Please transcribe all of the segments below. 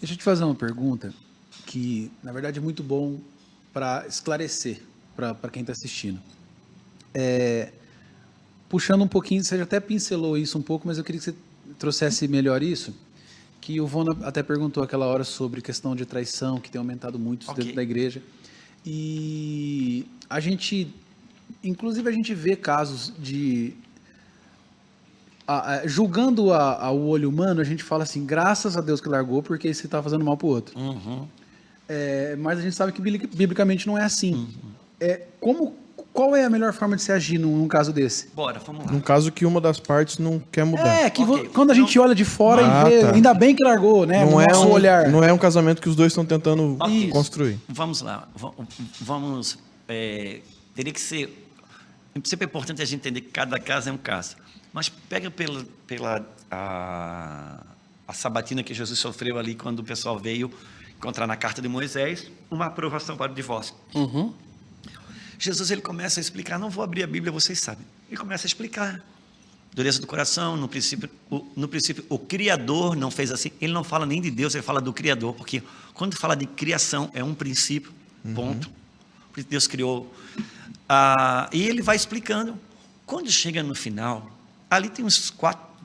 Deixa eu te fazer uma pergunta que, na verdade, é muito bom para esclarecer para quem está assistindo. Puxando um pouquinho, você já até pincelou isso um pouco, mas eu queria que você trouxesse melhor isso, que o Vona até perguntou aquela hora sobre questão de traição, que tem aumentado muito dentro da Ok. igreja. E a gente, inclusive, a gente vê casos de julgando ao olho humano, a gente fala assim, graças a Deus que largou, porque esse está fazendo mal para o outro. Uhum. Mas a gente sabe que biblicamente não é assim. Qual é a melhor forma de se agir num caso desse? Bora, vamos lá. Num caso que uma das partes não quer mudar. Ok, Quando a gente olha de fora e vê, tá. ainda bem que largou, né? Não no é, nosso olhar. não é um casamento que os dois estão tentando Ok. construir. Vamos lá. Vamos. Teria que ser. Sempre é importante a gente entender que cada caso é um caso. Mas pega a sabatina que Jesus sofreu ali quando o pessoal veio encontrar na carta de Moisés uma aprovação para o divórcio. Jesus ele começa a explicar, não vou abrir a Bíblia, vocês sabem. Ele começa a explicar. Dureza do coração, no princípio o Criador não fez assim. Ele não fala nem de Deus, ele fala do Criador, porque quando fala de criação é um princípio, ponto. Porque Deus criou. E ele vai explicando. Quando chega no final, ali tem uns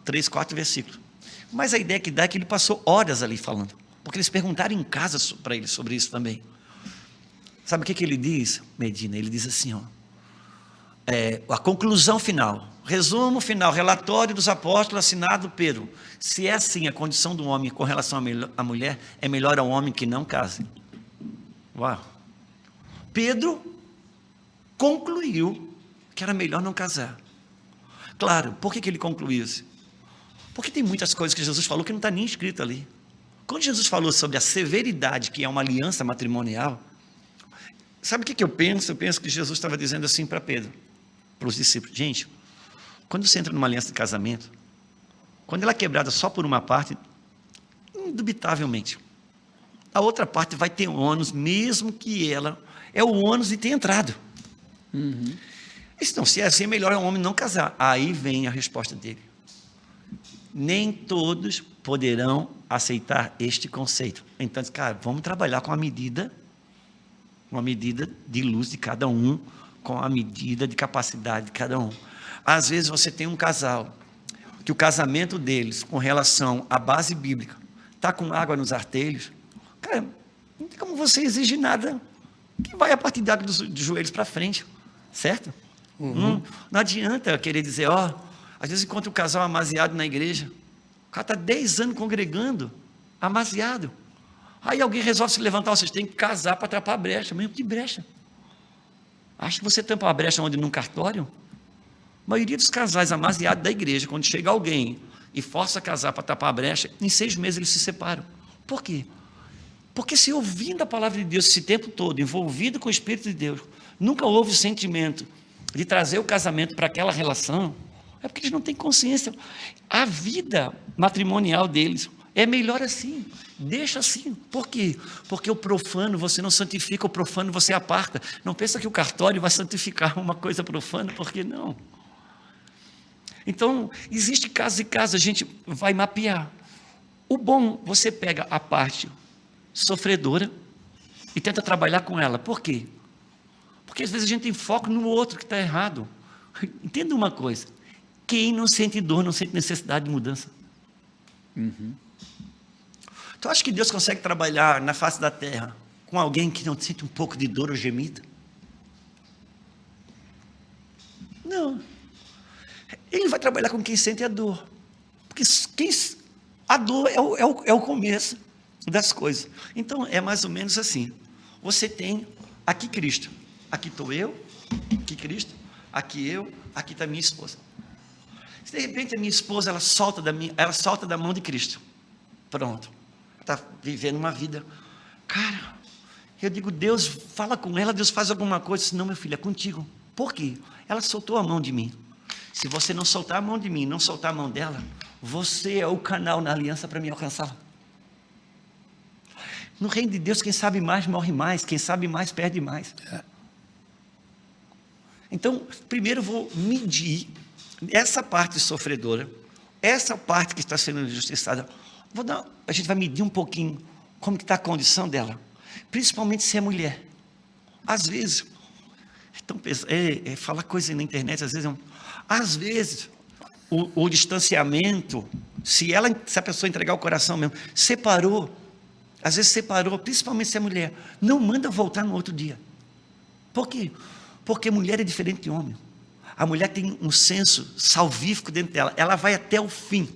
3, 4 versículos. Mas a ideia que dá é que ele passou horas ali falando, porque eles perguntaram em casa para ele sobre isso também. Sabe o que ele diz, Medina? Ele diz assim, ó, a conclusão final, resumo final, relatório dos apóstolos assinado Pedro. Se é assim a condição do homem com relação à mulher, é melhor ao homem que não case. Uau! Pedro concluiu que era melhor não casar. Claro, por que ele concluiu isso? Porque tem muitas coisas que Jesus falou que não está nem escrito ali. Quando Jesus falou sobre a severidade que é uma aliança matrimonial, sabe o que eu penso? Eu penso que Jesus estava dizendo assim para Pedro, para os discípulos: gente, quando você entra numa aliança de casamento, quando ela é quebrada só por uma parte, indubitavelmente, a outra parte vai ter ônus, mesmo que ela é o ônus de ter entrado. Então, se é assim, é melhor o homem não casar. Aí vem a resposta dele: nem todos poderão aceitar este conceito. Então, cara, vamos trabalhar com a medida de luz de cada um, com a medida de capacidade de cada um. Às vezes você tem um casal, que o casamento deles, com relação à base bíblica, está com água nos artelhos. Cara, não tem como você exigir nada que vai a partir dos joelhos para frente, certo? Não adianta querer dizer, às vezes encontra um casal amaziado na igreja, o cara está 10 anos congregando, amaziado. Aí alguém resolve se levantar, vocês têm que casar para tampar a brecha. Mesmo que brecha. Acha que você tampa a brecha onde? Num cartório? A maioria dos casais amaziados da igreja, quando chega alguém e força a casar para tapar a brecha, em 6 meses eles se separam. Por quê? Porque se ouvindo a palavra de Deus esse tempo todo, envolvido com o Espírito de Deus, nunca houve o sentimento de trazer o casamento para aquela relação, é porque eles não têm consciência. A vida matrimonial deles é melhor assim, deixa assim. Por quê? Porque o profano você não santifica, o profano você aparta. Não pensa que o cartório vai santificar uma coisa profana, porque não. Então, existe casos e casos, a gente vai mapear. O bom, você pega a parte sofredora e tenta trabalhar com ela. Por quê? Porque às vezes a gente tem foco no outro que está errado. Entenda uma coisa: quem não sente dor não sente necessidade de mudança. Tu acha que Deus consegue trabalhar na face da terra com alguém que não sente um pouco de dor ou gemido? Não. Ele vai trabalhar com quem sente a dor. Porque a dor é o começo das coisas. Então, é mais ou menos assim. Você tem aqui Cristo. Aqui estou eu, aqui Cristo, aqui eu, aqui está minha esposa. Se de repente a minha esposa ela solta da mão de Cristo, pronto, está vivendo uma vida. Cara, eu digo, Deus fala com ela, Deus faz alguma coisa. Não, meu filho, é contigo. Por quê? Ela soltou a mão de mim. Se você não soltar a mão de mim, não soltar a mão dela, você é o canal na aliança para me alcançar. No reino de Deus, quem sabe mais morre mais, quem sabe mais perde mais. Então, primeiro eu vou medir essa parte sofredora, essa parte que está sendo injustiçada. A gente vai medir um pouquinho como que está a condição dela, principalmente se é mulher. Às vezes, falar coisa na internet, às vezes o distanciamento, se a pessoa entregar o coração mesmo, às vezes separou, principalmente se é mulher, não manda voltar no outro dia. Por quê? Porque mulher é diferente de homem. A mulher tem um senso salvífico dentro dela, ela vai até o fim.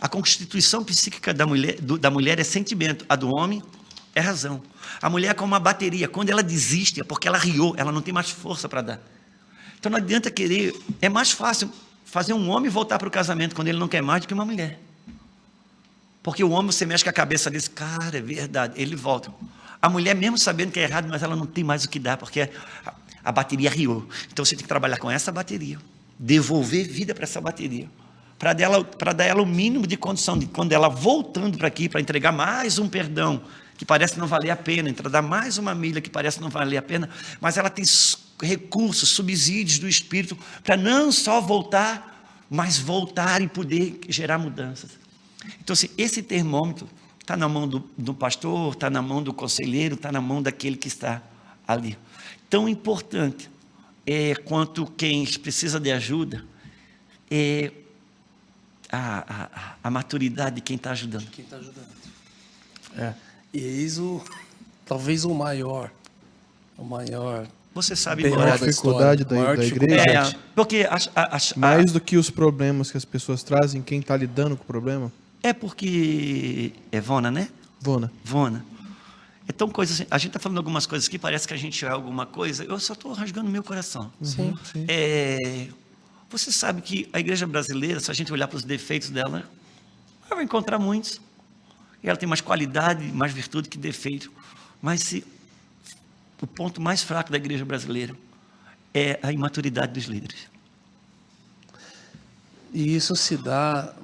A constituição psíquica da mulher é sentimento, a do homem é razão. A mulher é como uma bateria, quando ela desiste é porque ela riou, ela não tem mais força para dar. Então não adianta querer, é mais fácil fazer um homem voltar para o casamento quando ele não quer mais do que uma mulher. Porque o homem, você mexe com a cabeça desse, cara, é verdade, ele volta. A mulher, mesmo sabendo que é errado, mas ela não tem mais o que dar, porque a bateria riou. Então você tem que trabalhar com essa bateria, devolver vida para essa bateria, para dar ela o mínimo de condição, de quando ela voltando para aqui, para entregar mais um perdão, que parece não valer a pena, dar mais uma milha que parece não valer a pena, mas ela tem recursos, subsídios do Espírito, para não só voltar, mas voltar e poder gerar mudanças. Então, assim, esse termômetro está na mão do pastor, está na mão do conselheiro, está na mão daquele que está ali. Tão importante quanto quem precisa de ajuda é a maturidade de quem está ajudando. Quem está ajudando. E eis talvez o maior. Você sabe, Bem, A maior da dificuldade história, maior da igreja, porque mais do que os problemas que as pessoas trazem, quem está lidando com o problema, porque é Vona, né? Vona. Então, coisas assim, a gente está falando algumas coisas aqui, parece que a gente é alguma coisa, eu só estou rasgando meu coração. Sim. Você sabe que a igreja brasileira, se a gente olhar para os defeitos dela, ela vai encontrar muitos. E ela tem mais qualidade, mais virtude que defeito. Mas o ponto mais fraco da igreja brasileira é a imaturidade dos líderes. E isso se dá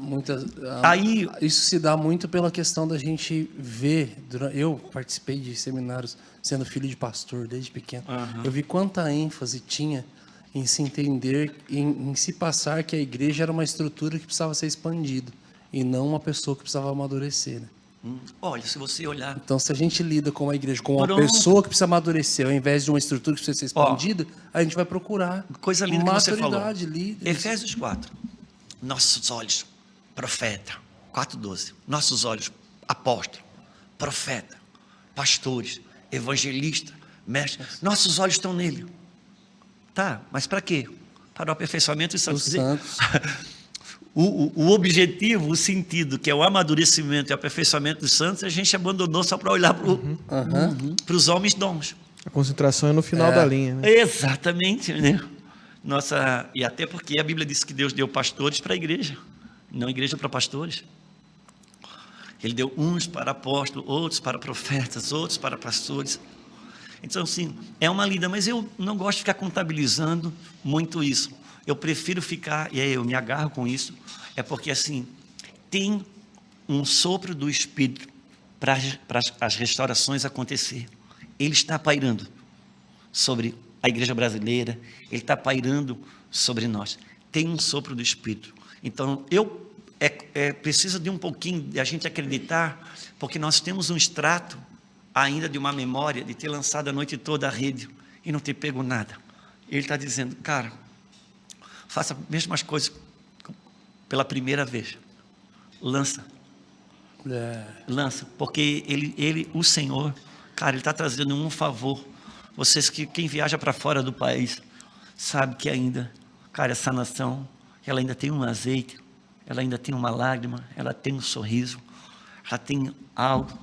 isso se dá muito pela questão da gente ver. Eu participei de seminários sendo filho de pastor desde pequeno. Eu vi quanta ênfase tinha em se entender, em se passar que a igreja era uma estrutura que precisava ser expandida e não uma pessoa que precisava amadurecer, né? Olha, se você olhar... Então, se a gente lida com a igreja como uma Pronto. pessoa que precisa amadurecer, ao invés de uma estrutura que precisa ser expandida, a gente vai procurar Coisa linda que você falou. maturidade, líderes. Efésios 4. Nossos olhos, profeta. 4:12. Nossos olhos, apóstolo, profeta, pastores, evangelista, mestre. Nossos olhos estão nele. Tá, mas para quê? Para o aperfeiçoamento dos santos. Os santos. O objetivo, o sentido, que é o amadurecimento e o aperfeiçoamento dos santos, a gente abandonou só para olhar para os homens dons. A concentração é no final da linha, né? Exatamente, né? E até porque a Bíblia diz que Deus deu pastores para a igreja, não a igreja para pastores. Ele deu uns para apóstolos, outros para profetas, outros para pastores. Então, assim, é uma lida, mas eu não gosto de ficar contabilizando muito isso. Eu prefiro ficar, e aí eu me agarro com isso, é porque, assim, tem um sopro do Espírito para as restaurações acontecer. Ele está pairando sobre a igreja brasileira, ele está pairando sobre nós. Tem um sopro do Espírito. Então, precisa de um pouquinho de a gente acreditar, porque nós temos um extrato ainda de uma memória de ter lançado a noite toda a rede e não ter pego nada. Ele está dizendo, cara, faça as mesmas coisas pela primeira vez. Lança, porque o Senhor, cara, Ele está trazendo um favor. Vocês quem viaja para fora do país, sabe que ainda, cara, essa nação, ela ainda tem um azeite, ela ainda tem uma lágrima, ela tem um sorriso, ela tem algo.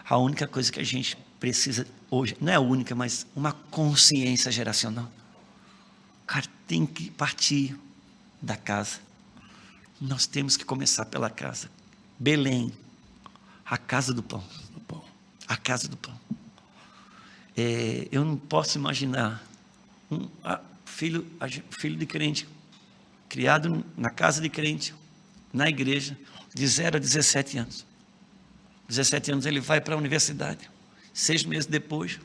A única coisa que a gente precisa hoje, não é a única, mas uma consciência geracional. Cara, tem que partir da casa. Nós temos que começar pela casa. Belém, a casa do pão. A casa do pão. Eu não posso imaginar filho de crente, criado na casa de crente, na igreja, de 0 a 17 anos. 17 anos ele vai para a universidade. 6 meses depois,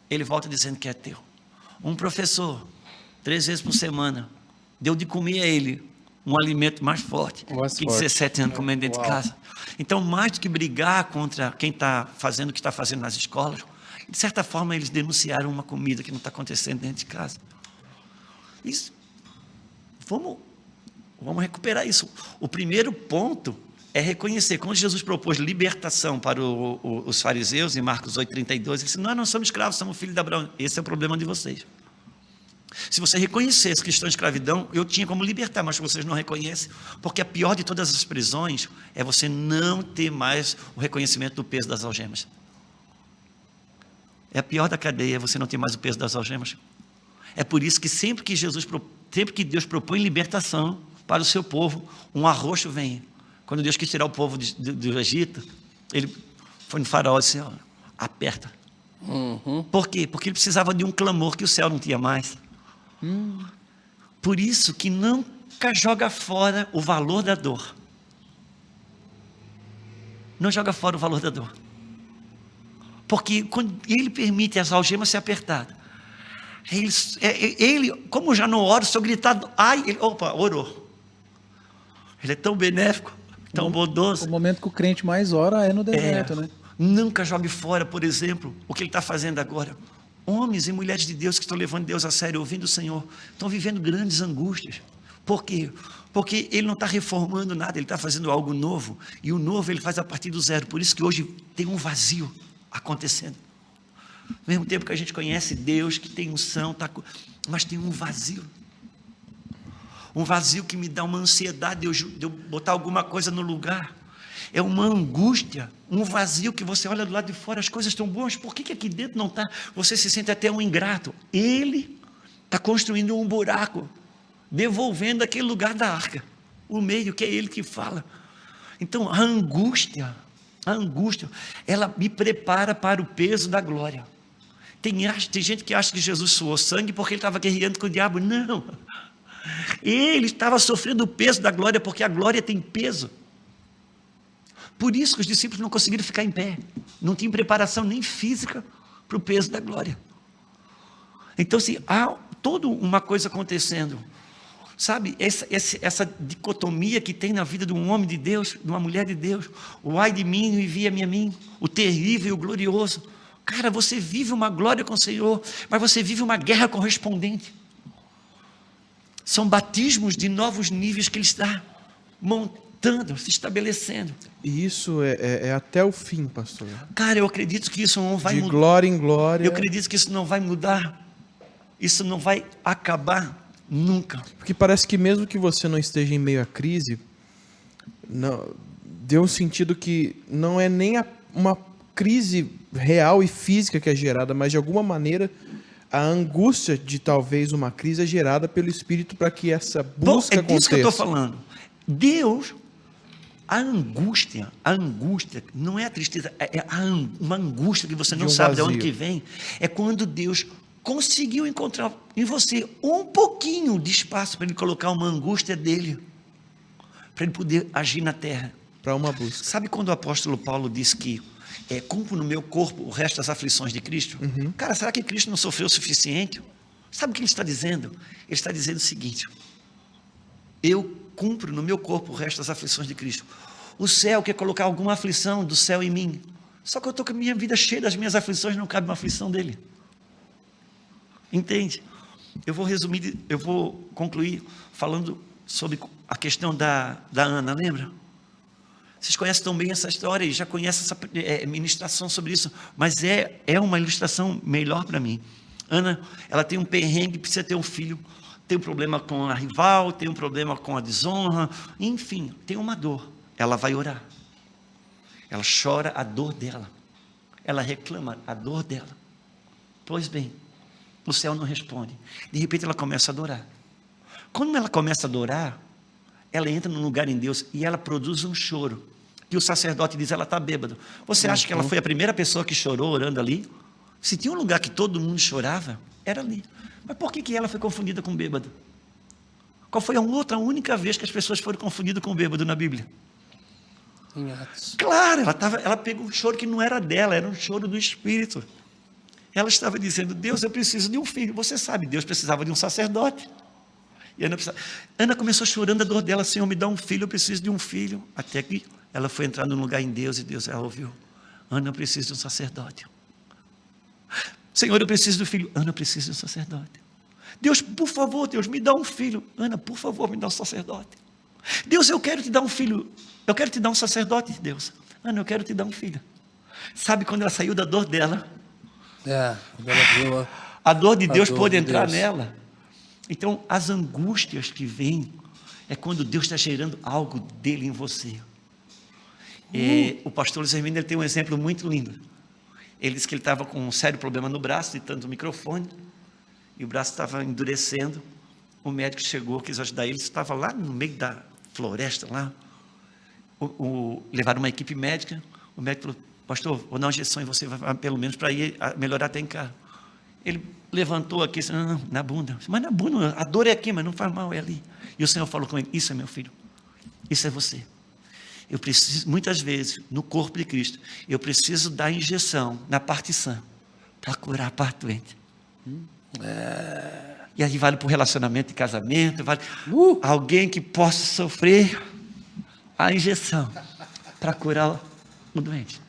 ele volta dizendo que é ateu. Um professor, 3 vezes por semana, deu de comer a ele um alimento mais forte que 17 anos comendo dentro de casa. Então, mais do que brigar contra quem está fazendo o que está fazendo nas escolas, de certa forma, eles denunciaram uma comida que não está acontecendo dentro de casa. Isso, vamos recuperar isso. O primeiro ponto é reconhecer. Quando Jesus propôs libertação para os fariseus, em Marcos 8,32, ele disse, nós não somos escravos, somos filhos de Abraão. Esse é o problema de vocês. Se você reconhecesse que estão em escravidão, eu tinha como libertar, mas vocês não reconhecem, porque a pior de todas as prisões é você não ter mais o reconhecimento do peso das algemas. É a pior da cadeia, é você não ter mais o peso das algemas. É por isso que sempre que Deus propõe libertação para o seu povo, um arroxo vem. Quando Deus quis tirar o povo do Egito, ele foi no faraó e disse, aperta. Por quê? Porque ele precisava de um clamor que o céu não tinha mais. Por isso que nunca joga fora o valor da dor. Não joga fora o valor da dor. Porque quando ele permite as algemas ser apertadas, ele como já não ora, se eu gritar, orou. Ele é tão benéfico, tão bondoso. O momento que o crente mais ora é no deserto, né? Nunca jogue fora, por exemplo, o que ele está fazendo agora. Homens e mulheres de Deus que estão levando Deus a sério, ouvindo o Senhor, estão vivendo grandes angústias. Por quê? Porque ele não está reformando nada, ele está fazendo algo novo. E o novo ele faz a partir do zero. Por isso que hoje tem um vazio acontecendo. Ao mesmo tempo que a gente conhece Deus, que tem unção, mas tem um vazio. Um vazio que me dá uma ansiedade de eu botar alguma coisa no lugar. É uma angústia, um vazio que você olha do lado de fora, as coisas estão boas, por que aqui dentro não está? Você se sente até um ingrato. Ele está construindo um buraco, devolvendo aquele lugar da arca, o meio que é ele que fala. Então a angústia, ela me prepara para o peso da glória. Tem gente que acha que Jesus suou sangue porque ele estava guerreando com o diabo. Não, ele estava sofrendo o peso da glória, porque a glória tem peso. Por isso que os discípulos não conseguiram ficar em pé. Não tinham preparação nem física para o peso da glória. Então, assim, há toda uma coisa acontecendo. Sabe, essa dicotomia que tem na vida de um homem de Deus, de uma mulher de Deus. O ai de mim, envia-me a mim. O terrível e o glorioso. Cara, você vive uma glória com o Senhor, mas você vive uma guerra correspondente. São batismos de novos níveis que Ele está montando, se estabelecendo. E isso é até o fim, pastor. Cara, eu acredito que isso não vai mudar. De glória em glória. Eu acredito que isso não vai mudar. Isso não vai acabar nunca. Porque parece que mesmo que você não esteja em meio à crise, não, deu um sentido que não é nem uma crise real e física que é gerada, mas de alguma maneira a angústia de talvez uma crise é gerada pelo Espírito para que essa busca aconteça. É disso que eu estou falando. Deus, a angústia não é a tristeza, uma angústia que você não sabe de onde que vem. É quando Deus conseguiu encontrar em você um pouquinho de espaço para Ele colocar uma angústia dele, para Ele poder agir na terra. Para uma busca. Sabe quando o apóstolo Paulo diz que cumpro no meu corpo o resto das aflições de Cristo? Cara, será que Cristo não sofreu o suficiente? Sabe o que ele está dizendo? Ele está dizendo o seguinte: eu cumpro no meu corpo o resto das aflições de Cristo. O céu quer colocar alguma aflição do céu em mim, só que eu estou com a minha vida cheia das minhas aflições, não cabe uma aflição dele. Entende? Eu vou concluir falando sobre a questão da Ana, lembra? Vocês conhecem tão bem essa história e já conhecem essa ministração sobre isso, mas é uma ilustração melhor para mim. Ana, ela tem um perrengue, precisa ter um filho, tem um problema com a rival, tem um problema com a desonra, enfim, tem uma dor. Ela vai orar. Ela chora a dor dela. Ela reclama a dor dela. Pois bem, o céu não responde. De repente ela começa a adorar. Quando ela começa a adorar, ela entra num lugar em Deus e ela produz um choro. E o sacerdote diz, ela está bêbada. Você acha que ela foi a primeira pessoa que chorou orando ali? Se tinha um lugar que todo mundo chorava, era ali. Mas por que ela foi confundida com bêbado? Qual foi a única vez que as pessoas foram confundidas com bêbado na Bíblia? Em Atos. Claro, ela pegou um choro que não era dela, era um choro do Espírito. Ela estava dizendo, Deus, eu preciso de um filho. Você sabe, Deus precisava de um sacerdote. E Ana começou chorando a dor dela, Senhor, me dá um filho, eu preciso de um filho. Até que ela foi entrar num lugar em Deus, e Deus ela ouviu. Ana, eu preciso de um sacerdote. Senhor, eu preciso do filho. Ana, eu preciso de um sacerdote. Deus, por favor, Deus, me dá um filho. Ana, por favor, me dá um sacerdote. Deus, eu quero te dar um filho. Eu quero te dar um sacerdote, Deus. Ana, eu quero te dar um filho. Sabe quando ela saiu da dor dela? A dor de Deus pôde entrar nela. Então, as angústias que vêm é quando Deus está gerando algo dele em você. O pastor Luiz Hermínio, ele tem um exemplo muito lindo. Ele disse que ele estava com um sério problema no braço, de tanto microfone, e o braço estava endurecendo. O médico chegou, quis ajudar ele, estava lá no meio da floresta, lá. Levaram uma equipe médica, o médico falou, pastor, vou dar uma injeção em você, pelo menos para ir melhorar até em casa. Ele levantou aqui, disse, não, na bunda. Mas na bunda, a dor é aqui, mas não faz mal, é ali. E o Senhor falou com ele, isso é meu filho, isso é você. Eu preciso, muitas vezes, no corpo de Cristo, eu preciso dar injeção na parte sã, para curar a parte doente. E aí vale para o relacionamento de casamento, vale alguém que possa sofrer a injeção para curar o doente.